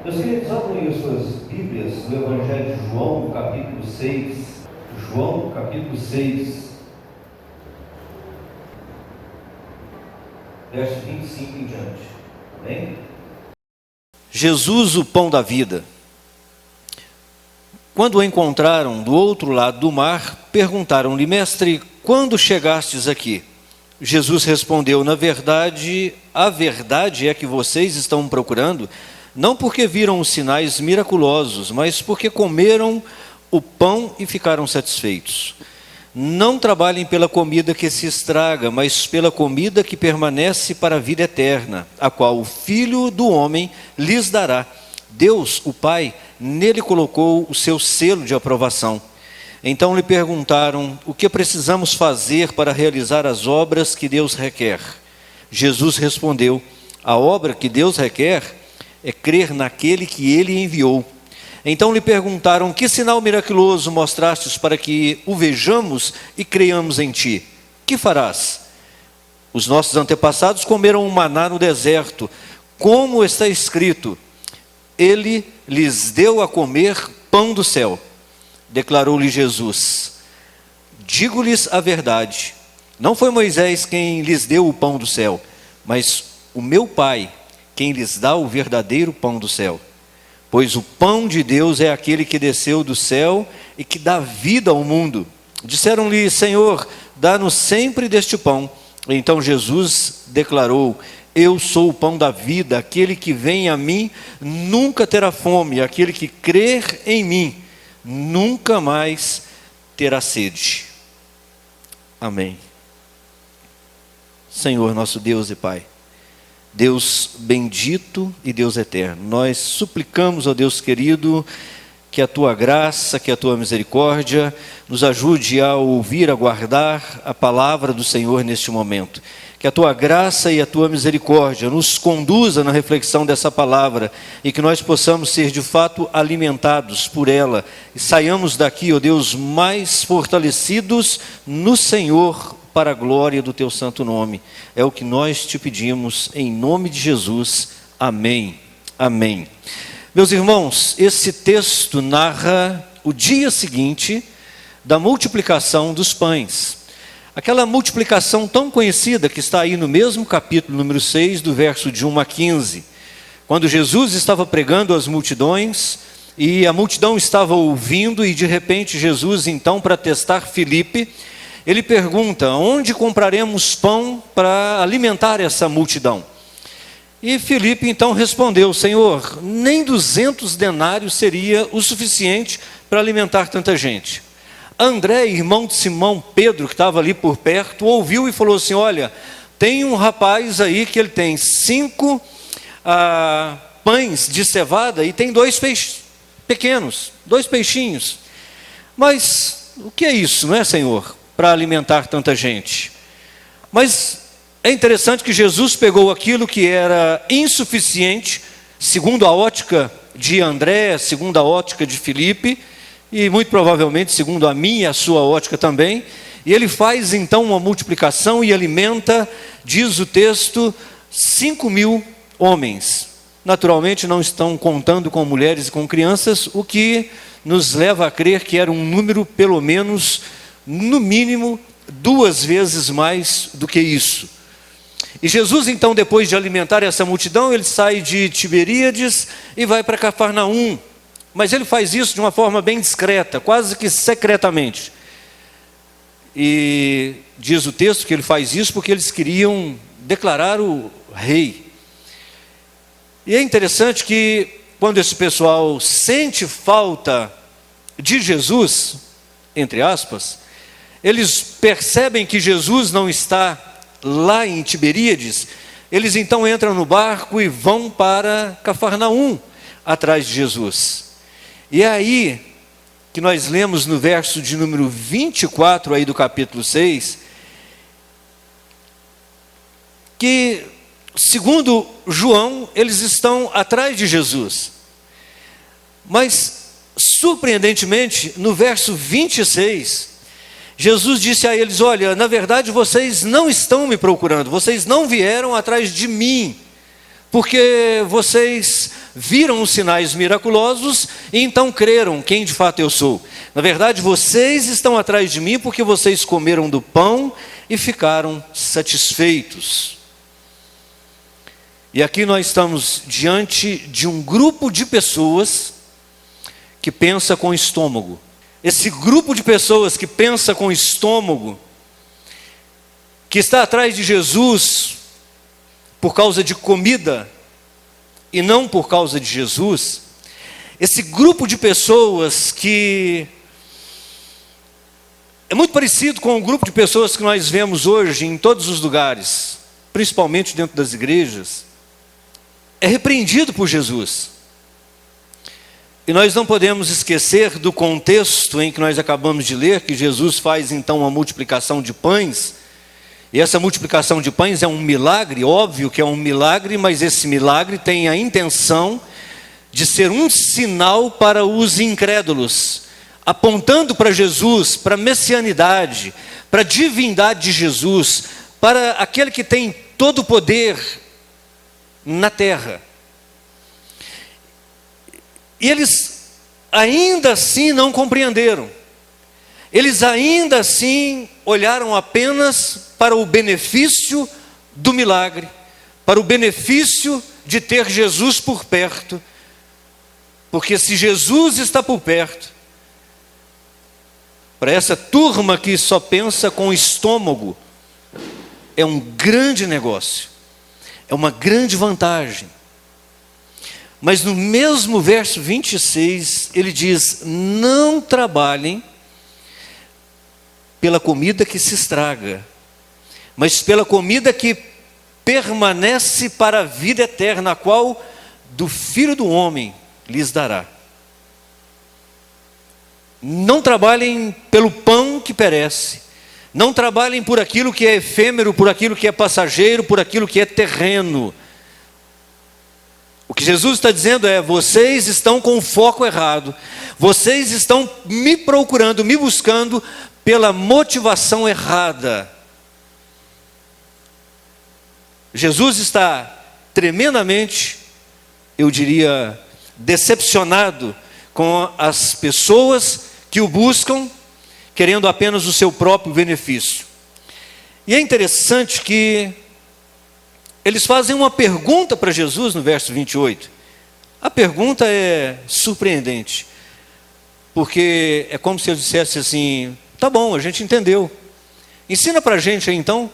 Meus queridos, abrem as suas Bíblias no Evangelho de João, capítulo 6. João, capítulo 6, verso 25 em diante. Amém? Jesus, o pão da vida. Quando o encontraram do outro lado do mar, perguntaram-lhe: Mestre, quando chegastes aqui? Jesus respondeu: Na verdade, a verdade é que vocês estão me procurando, não porque viram os sinais miraculosos, mas porque comeram o pão e ficaram satisfeitos. Não trabalhem pela comida que se estraga, mas pela comida que permanece para a vida eterna, a qual o Filho do Homem lhes dará. Deus, o Pai, nele colocou o seu selo de aprovação. Então lhe perguntaram: o que precisamos fazer para realizar as obras que Deus requer? Jesus respondeu: a obra que Deus requer é crer naquele que ele enviou. Então lhe perguntaram: que sinal miraculoso mostrastes para que o vejamos e creiamos em ti? Que farás? Os nossos antepassados comeram um maná no deserto, como está escrito: ele lhes deu a comer pão do céu. Declarou-lhe Jesus: digo-lhes a verdade, não foi Moisés quem lhes deu o pão do céu, mas o meu Pai quem lhes dá o verdadeiro pão do céu. Pois o pão de Deus é aquele que desceu do céu e que dá vida ao mundo. Disseram-lhe: Senhor, dá-nos sempre deste pão. Então Jesus declarou: eu sou o pão da vida, aquele que vem a mim nunca terá fome, aquele que crer em mim nunca mais terá sede. Amém. Senhor nosso Deus e Pai, Deus bendito e Deus eterno, nós suplicamos, ó Deus querido, que a Tua graça, que a Tua misericórdia nos ajude a ouvir, a guardar a palavra do Senhor neste momento. Que a Tua graça e a Tua misericórdia nos conduza na reflexão dessa palavra e que nós possamos ser de fato alimentados por ela e saiamos daqui, ó Deus, mais fortalecidos no Senhor, para a glória do Teu santo nome. É o que nós te pedimos em nome de Jesus. Amém. Amém. Meus irmãos, esse texto narra o dia seguinte da multiplicação dos pães. Aquela multiplicação tão conhecida que está aí no mesmo capítulo número 6, do verso de 1 a 15. Quando Jesus estava pregando às multidões e a multidão estava ouvindo e de repente Jesus, então, para testar Filipe, ele pergunta: onde compraremos pão para alimentar essa multidão? E Filipe então respondeu: Senhor, nem 200 denários seria o suficiente para alimentar tanta gente. André, irmão de Simão Pedro, que estava ali por perto, ouviu e falou assim: olha, tem um rapaz aí que ele tem 5 pães de cevada e tem 2 peixes pequenos, 2 peixinhos. Mas o que é isso, não é, Senhor, para alimentar tanta gente? Mas é interessante que Jesus pegou aquilo que era insuficiente, segundo a ótica de André, segundo a ótica de Filipe, e muito provavelmente segundo a minha e a sua ótica também, e ele faz então uma multiplicação e alimenta, diz o texto, 5.000 homens. Naturalmente não estão contando com mulheres e com crianças, o que nos leva a crer que era um número pelo menos, no mínimo, 2 vezes mais do que isso. E Jesus então, depois de alimentar essa multidão, ele sai de Tiberíades e vai para Cafarnaum. Mas ele faz isso de uma forma bem discreta, quase que secretamente. E diz o texto que ele faz isso porque eles queriam declarar o rei. E é interessante que quando esse pessoal sente falta de Jesus, entre aspas, eles percebem que Jesus não está lá em Tiberíades, eles então entram no barco e vão para Cafarnaum, atrás de Jesus. E é aí que nós lemos no verso de número 24 aí do capítulo 6, que, segundo João, eles estão atrás de Jesus. Mas, surpreendentemente, no verso 26, Jesus disse a eles: olha, na verdade vocês não estão me procurando, vocês não vieram atrás de mim, porque vocês viram os sinais miraculosos e então creram quem de fato eu sou. Na verdade, vocês estão atrás de mim porque vocês comeram do pão e ficaram satisfeitos. E aqui nós estamos diante de um grupo de pessoas que pensa com o estômago. Esse grupo de pessoas que pensa com o estômago, que está atrás de Jesus por causa de comida e não por causa de Jesus, esse grupo de pessoas que é muito parecido com o grupo de pessoas que nós vemos hoje em todos os lugares, principalmente dentro das igrejas, é repreendido por Jesus. E nós não podemos esquecer do contexto em que nós acabamos de ler, que Jesus faz então uma multiplicação de pães, e essa multiplicação de pães é um milagre, óbvio que é um milagre, mas esse milagre tem a intenção de ser um sinal para os incrédulos, apontando para Jesus, para a messianidade, para a divindade de Jesus, para aquele que tem todo o poder na terra. E eles ainda assim não compreenderam. Eles ainda assim olharam apenas para o benefício do milagre, para o benefício de ter Jesus por perto. Porque se Jesus está por perto, para essa turma que só pensa com o estômago, é um grande negócio, é uma grande vantagem. Mas no mesmo verso 26, ele diz: não trabalhem pela comida que se estraga, mas pela comida que permanece para a vida eterna, a qual do Filho do Homem lhes dará. Não trabalhem pelo pão que perece, não trabalhem por aquilo que é efêmero, por aquilo que é passageiro, por aquilo que é terreno. O que Jesus está dizendo é: vocês estão com o foco errado, vocês estão me procurando, me buscando pela motivação errada. Jesus está tremendamente, eu diria, decepcionado com as pessoas que o buscam, querendo apenas o seu próprio benefício. E é interessante que eles fazem uma pergunta para Jesus no verso 28. A pergunta é surpreendente, porque é como se ele dissesse assim: tá bom, a gente entendeu. Ensina para a gente então,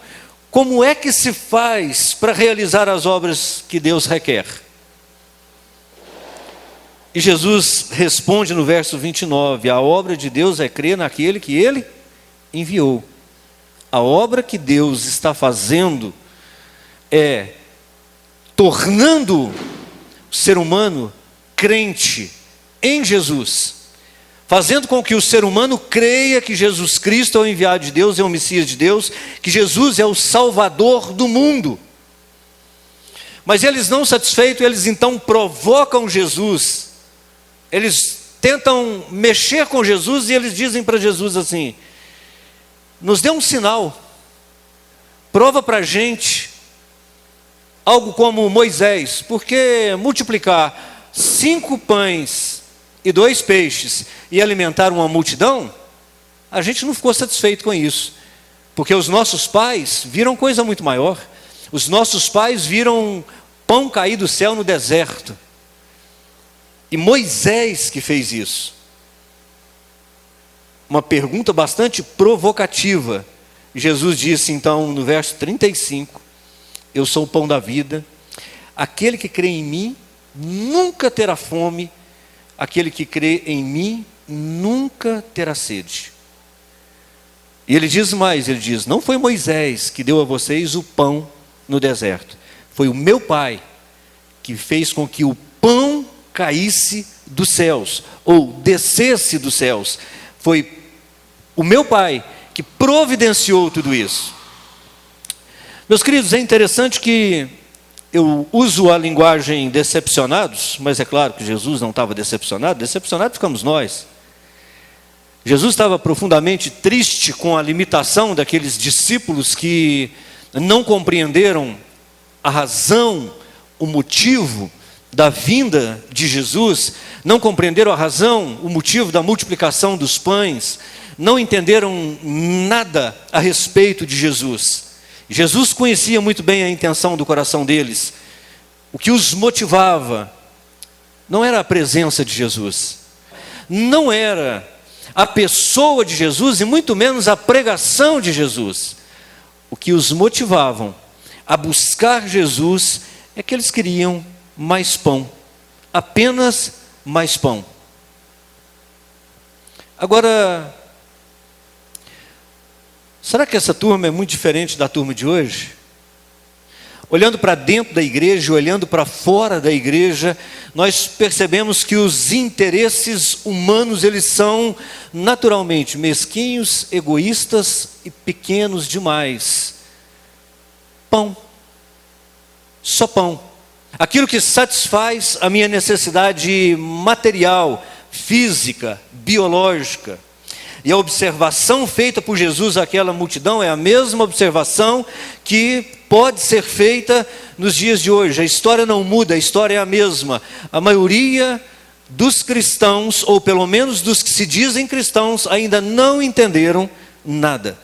como é que se faz para realizar as obras que Deus requer? E Jesus responde no verso 29, a obra de Deus é crer naquele que Ele enviou. A obra que Deus está fazendo é tornando o ser humano crente em Jesus, fazendo com que o ser humano creia que Jesus Cristo é o enviado de Deus, é o Messias de Deus, que Jesus é o Salvador do mundo. Mas eles não satisfeitos, eles então provocam Jesus, eles tentam mexer com Jesus e eles dizem para Jesus assim: nos dê um sinal, prova para a gente, algo como Moisés, porque multiplicar 5 pães e 2 peixes e alimentar uma multidão, a gente não ficou satisfeito com isso, porque os nossos pais viram coisa muito maior. Os nossos pais viram pão cair do céu no deserto, e Moisés que fez isso. Uma pergunta bastante provocativa. Jesus disse então no verso 35, eu sou o pão da vida, aquele que crê em mim nunca terá fome, aquele que crê em mim nunca terá sede. E ele diz mais, ele diz: não foi Moisés que deu a vocês o pão no deserto, foi o meu Pai que fez com que o pão caísse dos céus, ou descesse dos céus. Foi o meu Pai que providenciou tudo isso. Meus queridos, é interessante que eu uso a linguagem decepcionados, mas é claro que Jesus não estava decepcionado, decepcionado ficamos nós. Jesus estava profundamente triste com a limitação daqueles discípulos que não compreenderam a razão, o motivo da vinda de Jesus, não compreenderam a razão, o motivo da multiplicação dos pães, não entenderam nada a respeito de Jesus. Jesus conhecia muito bem a intenção do coração deles. O que os motivava não era a presença de Jesus, não era a pessoa de Jesus e muito menos a pregação de Jesus. O que os motivavam a buscar Jesus é que eles queriam mais pão, apenas mais pão. Agora, será que essa turma é muito diferente da turma de hoje? Olhando para dentro da igreja, olhando para fora da igreja, nós percebemos que os interesses humanos, eles são naturalmente mesquinhos, egoístas e pequenos demais. Pão, só pão. Aquilo que satisfaz a minha necessidade material, física, biológica. E a observação feita por Jesus àquela multidão é a mesma observação que pode ser feita nos dias de hoje. A história não muda, a história é a mesma. A maioria dos cristãos, ou pelo menos dos que se dizem cristãos, ainda não entenderam nada.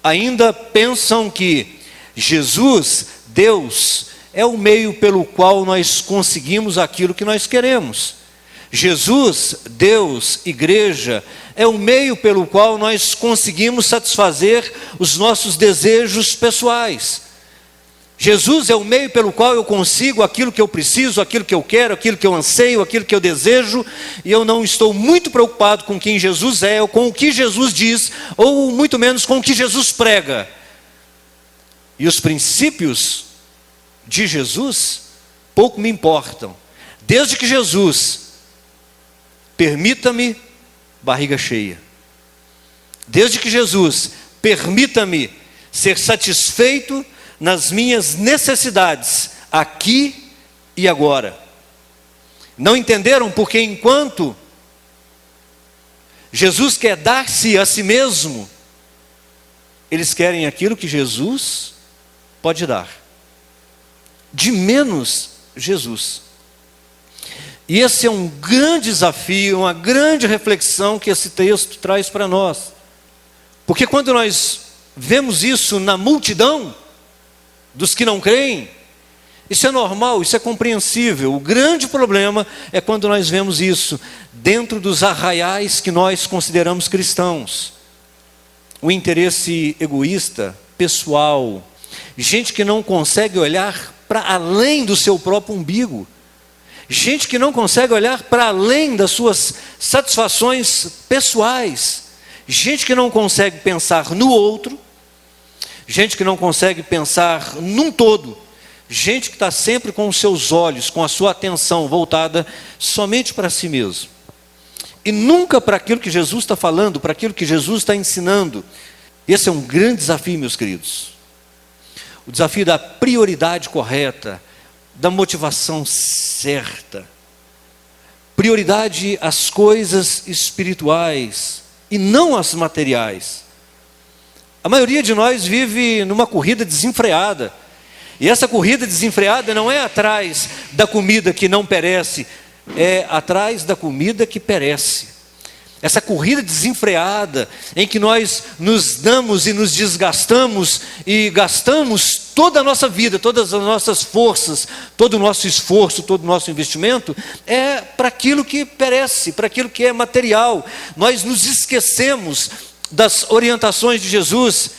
Ainda pensam que Jesus, Deus, é o meio pelo qual nós conseguimos aquilo que nós queremos. Jesus, Deus, igreja, é o meio pelo qual nós conseguimos satisfazer os nossos desejos pessoais. Jesus é o meio pelo qual eu consigo aquilo que eu preciso, aquilo que eu quero, aquilo que eu anseio, aquilo que eu desejo, e eu não estou muito preocupado com quem Jesus é, ou com o que Jesus diz, ou muito menos com o que Jesus prega. E os princípios de Jesus pouco me importam, desde que Jesus permita-me barriga cheia. Desde que Jesus permita-me ser satisfeito nas minhas necessidades, aqui e agora. Não entenderam porque enquanto Jesus quer dar-se a si mesmo, eles querem aquilo que Jesus pode dar. De menos Jesus. E esse é um grande desafio, uma grande reflexão que esse texto traz para nós. Porque quando nós vemos isso na multidão dos que não creem, isso é normal, isso é compreensível. O grande problema é quando nós vemos isso dentro dos arraiais que nós consideramos cristãos. O interesse egoísta, pessoal, gente que não consegue olhar para além do seu próprio umbigo. Gente que não consegue olhar para além das suas satisfações pessoais. Gente que não consegue pensar no outro. Gente que não consegue pensar num todo. Gente que está sempre com os seus olhos, com a sua atenção voltada somente para si mesmo. E nunca para aquilo que Jesus está falando, para aquilo que Jesus está ensinando. Esse é um grande desafio, meus queridos. O desafio da prioridade correta, da motivação certa. Prioridade às coisas espirituais e não às materiais. A maioria de nós vive numa corrida desenfreada. E essa corrida desenfreada não é atrás da comida que não perece, é atrás da comida que perece. Essa corrida desenfreada em que nós nos damos e nos desgastamos e gastamos toda a nossa vida, todas as nossas forças, todo o nosso esforço, todo o nosso investimento, é para aquilo que perece, para aquilo que é material. Nós nos esquecemos das orientações de Jesus.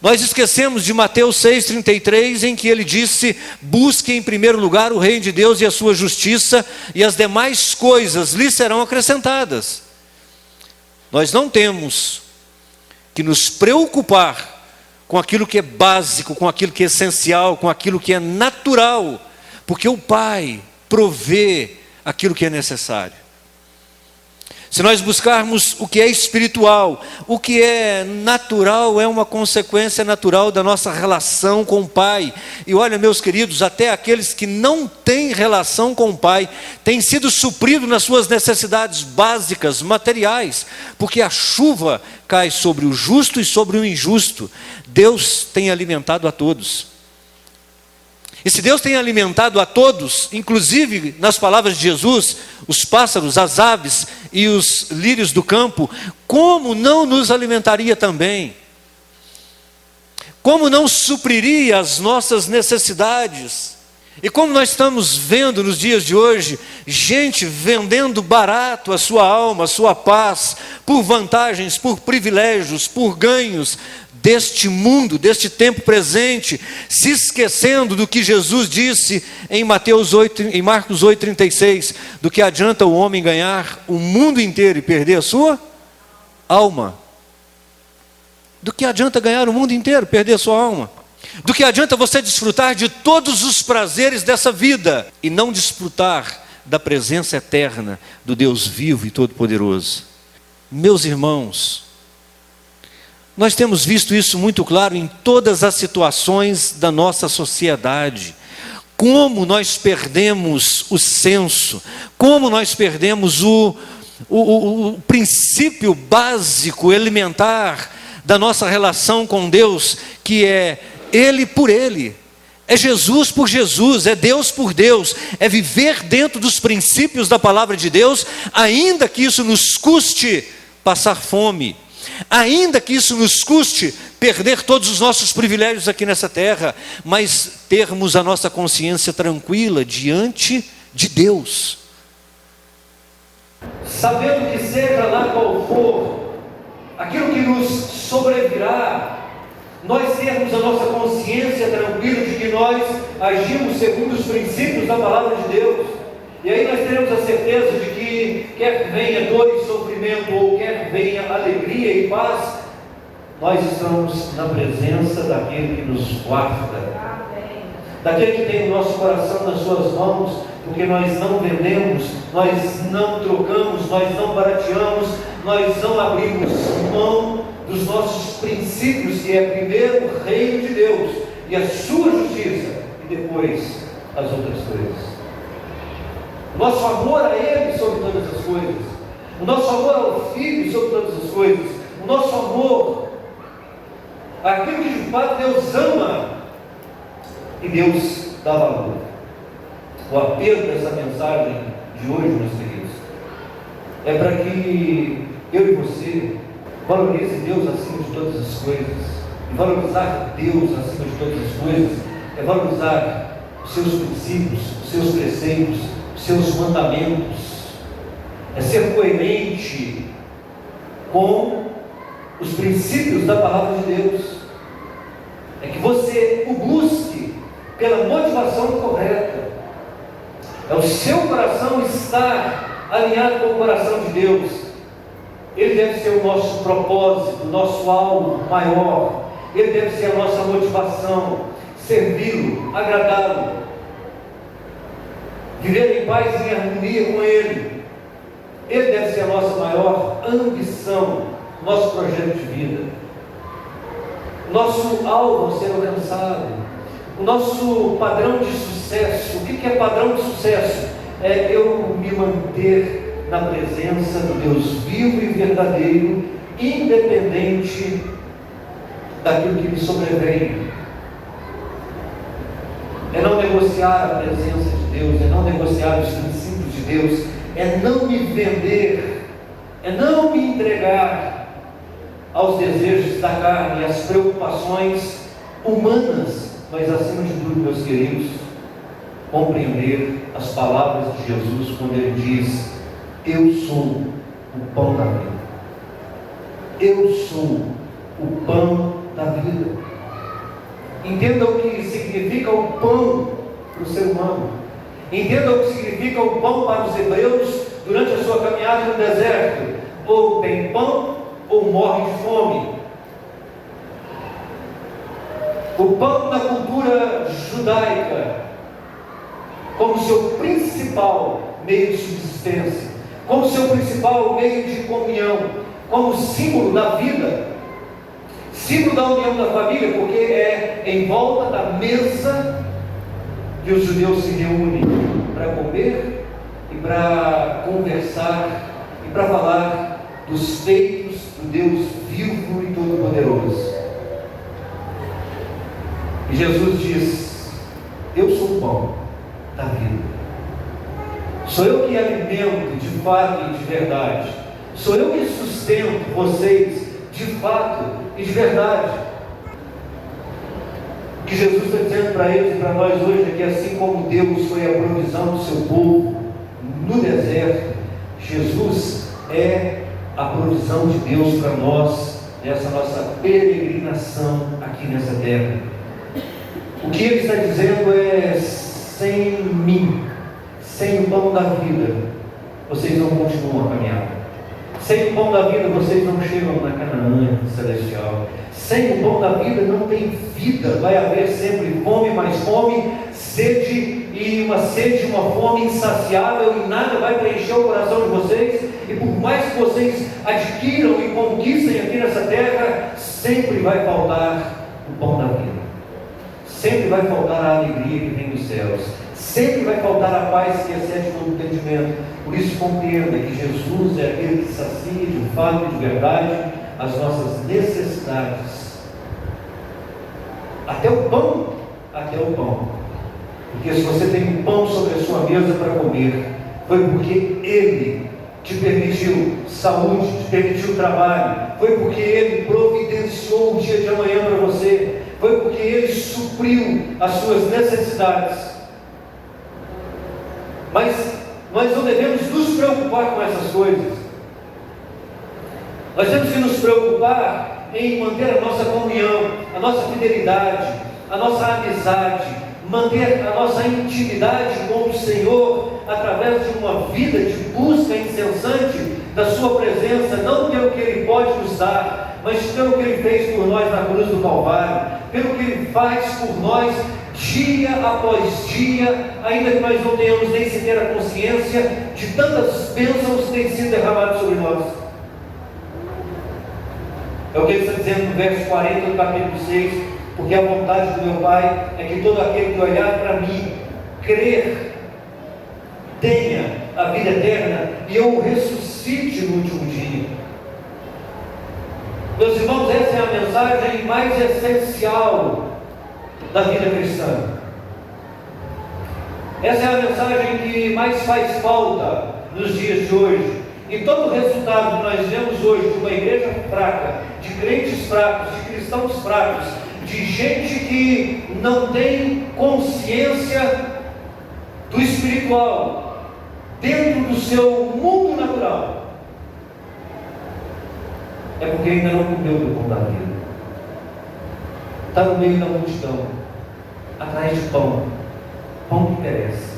Nós esquecemos de Mateus 6,33, em que ele disse: busque em primeiro lugar o reino de Deus e a sua justiça, e as demais coisas lhe serão acrescentadas. Nós não temos que nos preocupar com aquilo que é básico, com aquilo que é essencial, com aquilo que é natural, porque o Pai provê aquilo que é necessário. Se nós buscarmos o que é espiritual, o que é natural é uma consequência natural da nossa relação com o Pai. E olha, meus queridos, até aqueles que não têm relação com o Pai têm sido supridos nas suas necessidades básicas, materiais, porque a chuva cai sobre o justo e sobre o injusto. Deus tem alimentado a todos. E se Deus tem alimentado a todos, inclusive nas palavras de Jesus, os pássaros, as aves e os lírios do campo, como não nos alimentaria também? Como não supriria as nossas necessidades? E como nós estamos vendo nos dias de hoje, gente vendendo barato a sua alma, a sua paz, por vantagens, por privilégios, por ganhos deste mundo, deste tempo presente, se esquecendo do que Jesus disse em Marcos 8,36, do que adianta o homem ganhar o mundo inteiro e perder a sua alma. Do que adianta ganhar o mundo inteiro, perder a sua alma? Do que adianta você desfrutar de todos os prazeres dessa vida e não desfrutar da presença eterna do Deus vivo e todo-poderoso? Meus irmãos, nós temos visto isso muito claro em todas as situações da nossa sociedade. Como nós perdemos o senso, como nós perdemos o princípio básico, elementar da nossa relação com Deus, que é Ele por Ele, é Jesus por Jesus, é Deus por Deus, é viver dentro dos princípios da palavra de Deus, ainda que isso nos custe passar fome, ainda que isso nos custe perder todos os nossos privilégios aqui nessa terra, mas termos a nossa consciência tranquila diante de Deus, sabendo que seja lá qual for aquilo que nos sobrevirá, nós termos a nossa consciência tranquila de que nós agimos segundo os princípios da palavra de Deus. E aí nós teremos a certeza de que quer venha dor e sofrimento, ou quer venha alegria e paz, nós estamos na presença daquele que nos guarda, daquele que tem o nosso coração nas suas mãos, porque nós não vendemos, nós não trocamos, nós não barateamos, nós não abrimos mão dos nossos princípios, que é primeiro o reino de Deus e a sua justiça, e depois as outras coisas. O nosso amor a Ele sobre todas as coisas, o nosso amor ao Filho sobre todas as coisas, o nosso amor àquilo que de fato Deus ama e Deus dá valor. O apelo dessa mensagem de hoje, meus queridos, é para que eu e você valorize Deus acima de todas as coisas. E valorizar Deus acima de todas as coisas é valorizar os seus princípios, os seus preceitos, os seus mandamentos, é ser coerente com os princípios da palavra de Deus, é que você o busque pela motivação correta, é o seu coração estar alinhado com o coração de Deus. Ele deve ser o nosso propósito, o nosso alvo maior. Ele deve ser a nossa motivação, servi-lo, agradá-lo, viver em paz e em harmonia com Ele. Ele deve ser a nossa maior ambição, nosso projeto de vida, o nosso alvo a ser alcançado, o nosso padrão de sucesso. O que é padrão de sucesso? É eu me manter na presença do Deus vivo e verdadeiro, independente daquilo que me sobrevém. É não negociar a presença de Deus, é não negociar os princípios de Deus, é não me vender, é não me entregar aos desejos da carne e às preocupações humanas, mas acima de tudo, meus queridos, compreender as palavras de Jesus quando Ele diz: eu sou o pão da vida. Eu sou o pão da vida. Entenda o que significa o pão para o ser humano. Entenda o que significa o pão para os hebreus durante a sua caminhada no deserto. Ou tem pão, ou morre de fome. O pão na cultura judaica, como seu principal meio de subsistência, como seu principal meio de comunhão, como símbolo da vida, símbolo da união da família, porque é em volta da mesa que os judeus se reúnem para comer e para conversar e para falar dos feitos do Deus vivo e todo-poderoso. E Jesus diz: Eu sou o pão da vida. Sou eu que alimento de fato e de verdade. Sou eu que sustento vocês de fato e de verdade. O que Jesus está dizendo para eles e para nós hoje é que assim como Deus foi a provisão do seu povo no deserto, Jesus é a provisão de Deus para nós nessa nossa peregrinação aqui nessa terra. O que ele está dizendo é: sem mim, sem o pão da vida, vocês não continuam a caminhar. Sem o pão da vida, vocês não chegam na Canaã celestial. Sem o pão da vida não tem vida. Vai haver sempre fome, mais fome, sede, e uma sede, uma fome insaciável, e nada vai preencher o coração de vocês. E por mais que vocês adquiram e conquistem aqui nessa terra, sempre vai faltar o pão da vida. Sempre vai faltar a alegria que vem dos céus. Sempre vai faltar a paz que excede todo entendimento. Por isso compreenda que Jesus é aquele que sacia de fato e de verdade as nossas necessidades. Até o pão. Porque se você tem um pão sobre a sua mesa para comer, foi porque Ele te permitiu saúde, te permitiu trabalho, foi porque Ele providenciou o dia de amanhã para você, foi porque Ele supriu as suas necessidades. Mas nós não devemos nos preocupar com essas coisas. Nós temos que nos preocupar em manter a nossa comunhão, a nossa fidelidade, a nossa amizade, manter a nossa intimidade com o Senhor através de uma vida de busca incessante da sua presença, não pelo que Ele pode nos dar, mas pelo que Ele fez por nós na cruz do Calvário, pelo que Ele faz por nós dia após dia, ainda que nós não tenhamos nem sequer a consciência de tantas bênçãos que têm sido derramadas sobre nós. É o que ele está dizendo no verso 40 do capítulo 6, porque a vontade do meu Pai é que todo aquele que olhar para mim, crer, tenha a vida eterna e eu o ressuscite no último dia. Meus irmãos, essa é a mensagem mais essencial da vida cristã. Essa é a mensagem que mais faz falta nos dias de hoje. E todo o resultado que nós vemos hoje de uma igreja fraca, de crentes fracos, de cristãos fracos, de gente que não tem consciência do espiritual dentro do seu mundo natural, é porque ainda não comeu do pão da vida. Está no meio da multidão, atrás de pão que perece,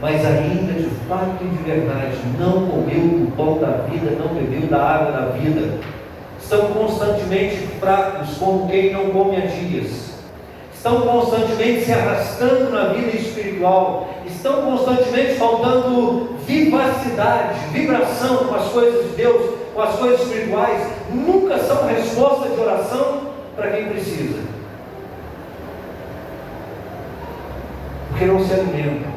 mas ainda de fato e de verdade não comeu do pão da vida, não bebeu da água da vida. Estão constantemente fracos, como quem não come há dias. Estão constantemente se arrastando na vida espiritual. Estão constantemente faltando vivacidade, vibração com as coisas de Deus, com as coisas espirituais. Nunca são resposta de oração para quem precisa, porque não se alimentam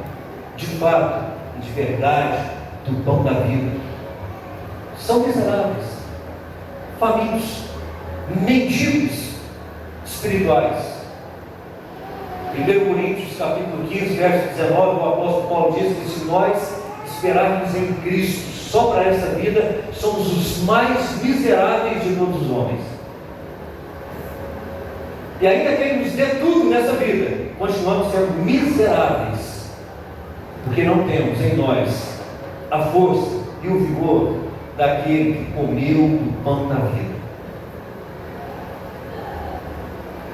de fato e de verdade do pão da vida. São miseráveis, famintos, mendigos espirituais. 1 Coríntios capítulo 15, verso 19, o apóstolo Paulo diz que se nós esperarmos em Cristo só para essa vida, somos os mais miseráveis de todos os homens. E ainda que Ele nos dê tudo nessa vida, continuamos sendo miseráveis, porque não temos em nós a força e o vigor daquele que comeu o pão da vida.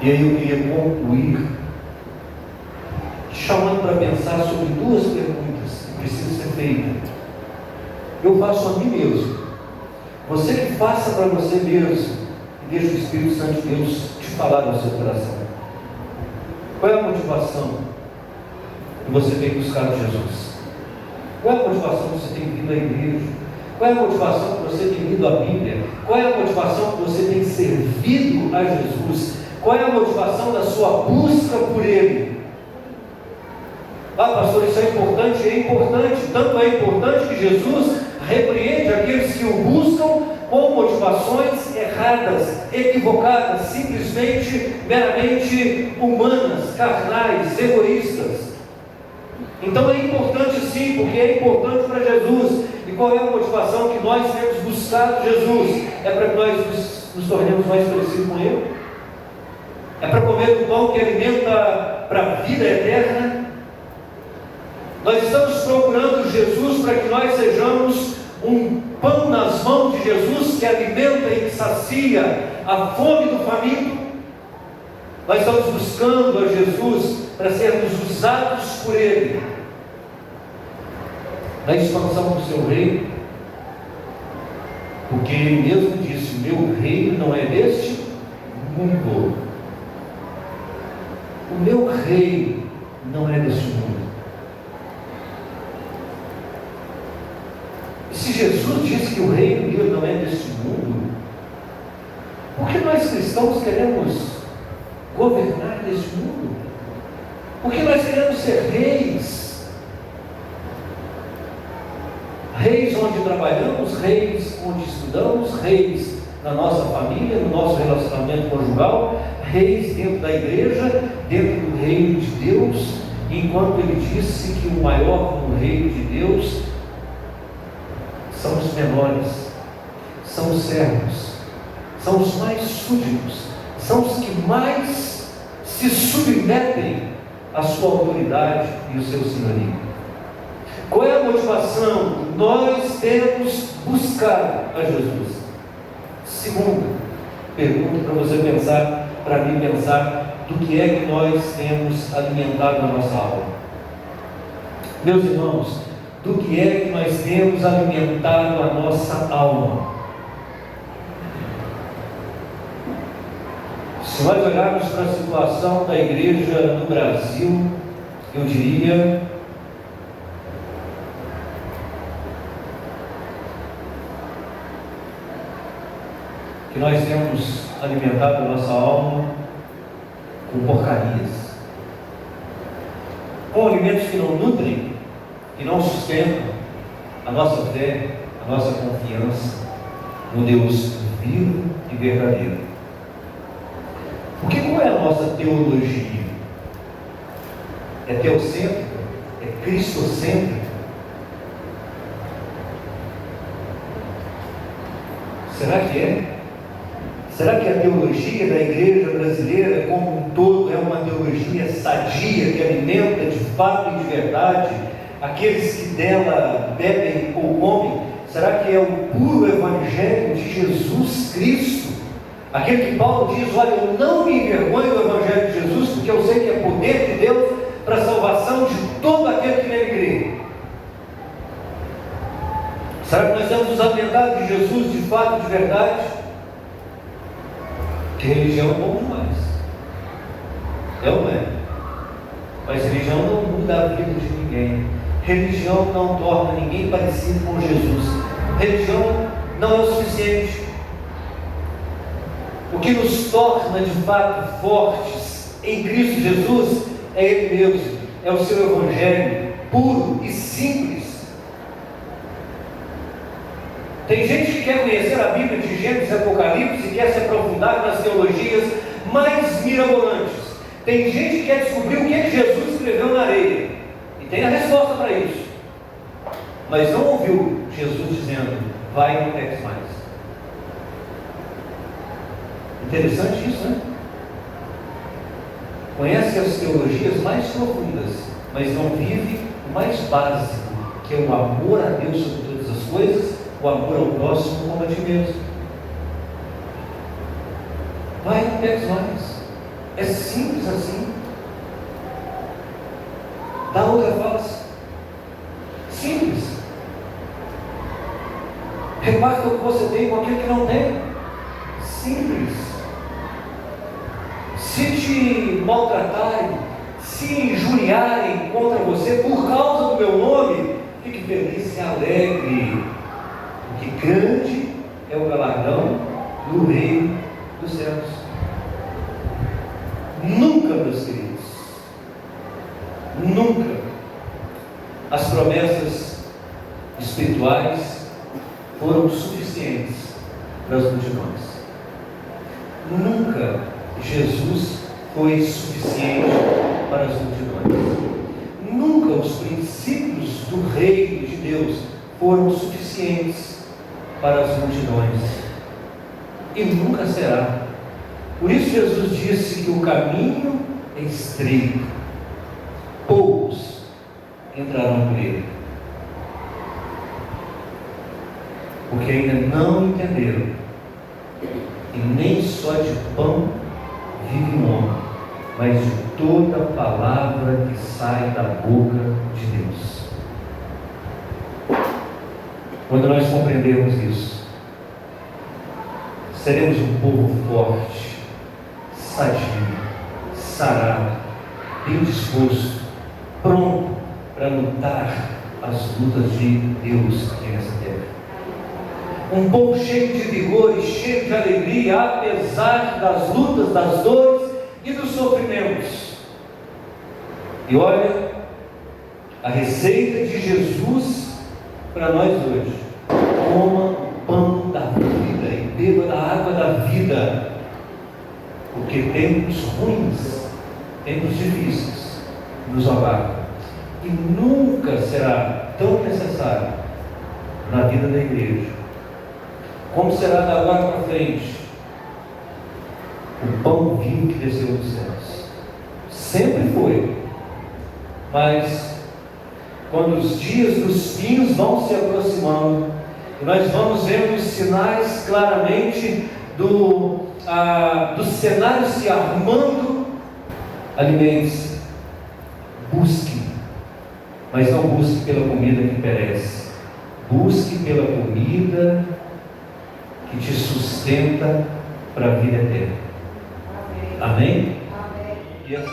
E aí eu queria concluir chamando para pensar sobre duas perguntas que precisam ser feitas. Eu faço a mim mesmo, você que faça para você mesmo, e deixa o Espírito Santo de Deus te falar no seu coração. Qual é a motivação que você tem buscado Jesus? Qual é a motivação que você tem vindo à igreja? Qual é a motivação que você tem lido a Bíblia? Qual é a motivação que você tem servido a Jesus? Qual é a motivação da sua busca por Ele? Ah, pastor, isso é importante? É importante. Tanto é importante que Jesus repreende aqueles que o buscam com motivações erradas, equivocadas, simplesmente, meramente humanas, carnais, egoístas. Então é importante sim, porque é importante para Jesus. E qual é a motivação que nós temos buscado Jesus? É para que nós nos tornemos mais parecidos com Ele? É para comer o pão que alimenta para a vida eterna? Nós estamos procurando Jesus para que nós sejamos um pão nas mãos de Jesus que alimenta e que sacia a fome do faminto? Nós estamos buscando a Jesus para sermos usados por Ele na expansão do seu reino, porque Ele mesmo disse: o meu reino não é deste mundo. O meu reino não é deste mundo. E se Jesus disse que o reino dele não é deste mundo, por que nós cristãos queremos governar neste mundo? Por que nós queremos ser reis? Reis onde trabalhamos, reis onde estudamos, reis na nossa família, no nosso relacionamento conjugal, reis dentro da igreja, dentro do reino de Deus, enquanto Ele disse que o maior no reino de Deus são os menores, são os servos, são os mais súditos, são os que mais se submetem à sua autoridade e ao seu senhorio. Qual é a motivação? Nós temos buscado a Jesus. Segunda pergunta para você pensar, para mim pensar, do que é que nós temos alimentado a nossa alma. Meus irmãos, do que é que nós temos alimentado a nossa alma? Se nós olharmos para a situação da igreja no Brasil, eu diria que nós temos alimentado a nossa alma com porcarias, com alimentos que não nutrem, que não sustentam a nossa fé, a nossa confiança no Deus vivo e verdadeiro. Porque qual é a nossa teologia? É teocêntrica? É cristocêntrica? Será que é? Será que a teologia da igreja brasileira como um todo é uma teologia sadia, que alimenta de fato e de verdade aqueles que dela bebem ou comem? Será que é o puro evangelho de Jesus Cristo? Aquele que Paulo diz: olha, eu não me envergonho do evangelho de Jesus, porque eu sei que é poder de Deus para a salvação de todo aquele que nele crê. Será que nós temos nos alimentado de Jesus de fato e de verdade? Que religião é bom demais, é ou não é? Mas religião não muda a vida de ninguém. Religião não torna ninguém parecido com Jesus. Religião não é o suficiente. O que nos torna de fato fortes em Cristo Jesus é Ele mesmo, é o seu evangelho puro e simples. Tem gente que quer conhecer a Bíblia de Gênesis e Apocalipse e quer se aprofundar nas teologias mais mirabolantes. Tem gente que quer descobrir o que é que Jesus escreveu na areia e tem a resposta para isso, mas não ouviu Jesus dizendo: vai e não peques mais. Interessante isso, né? Conhece as teologias mais profundas, mas não vive o mais básico, que é o amor a Deus sobre todas as coisas, o amor ao próximo como a ti mesmo. Vai e não peques mais. É simples assim. Dá outra face. Simples. Reparta o que você tem com aquilo que não tem. Simples. Se te maltratarem, se injuriarem contra você por causa do meu nome, fique feliz e alegre, porque grande é o galardão do reino dos céus. Nunca, meus queridos, nunca as promessas espirituais foram suficientes para as multidões. Nunca Jesus foi suficiente para as multidões. Nunca os princípios do reino de Deus foram suficientes para as multidões. E nunca será. Por isso Jesus disse que o caminho é estreito, poucos entrarão por ele, porque ainda não entenderam que nem só de pão vive o homem, mas de toda palavra que sai da boca de Deus. Quando nós compreendermos isso, seremos um povo forte, sadio, sarado, bem disposto, pronto para lutar as lutas de Deus aqui nessa terra. Um povo cheio de vigor e cheio de alegria, apesar das lutas, das dores e dos sofrimentos. E olha, a receita de Jesus para nós hoje: coma o pão da vida e beba da água da vida, porque tempos ruins, tempos difíceis nos aguardam, e nunca será tão necessário na vida da igreja como será da agora para frente o pão vivo que desceu dos céus. Sempre foi, mas quando os dias dos fins vão se aproximando, e nós vamos vendo os sinais claramente do cenário se armando, alimente-se, busque, mas não busque pela comida que perece, busque pela comida que te sustenta para a vida eterna. Amém? Amém. E essa...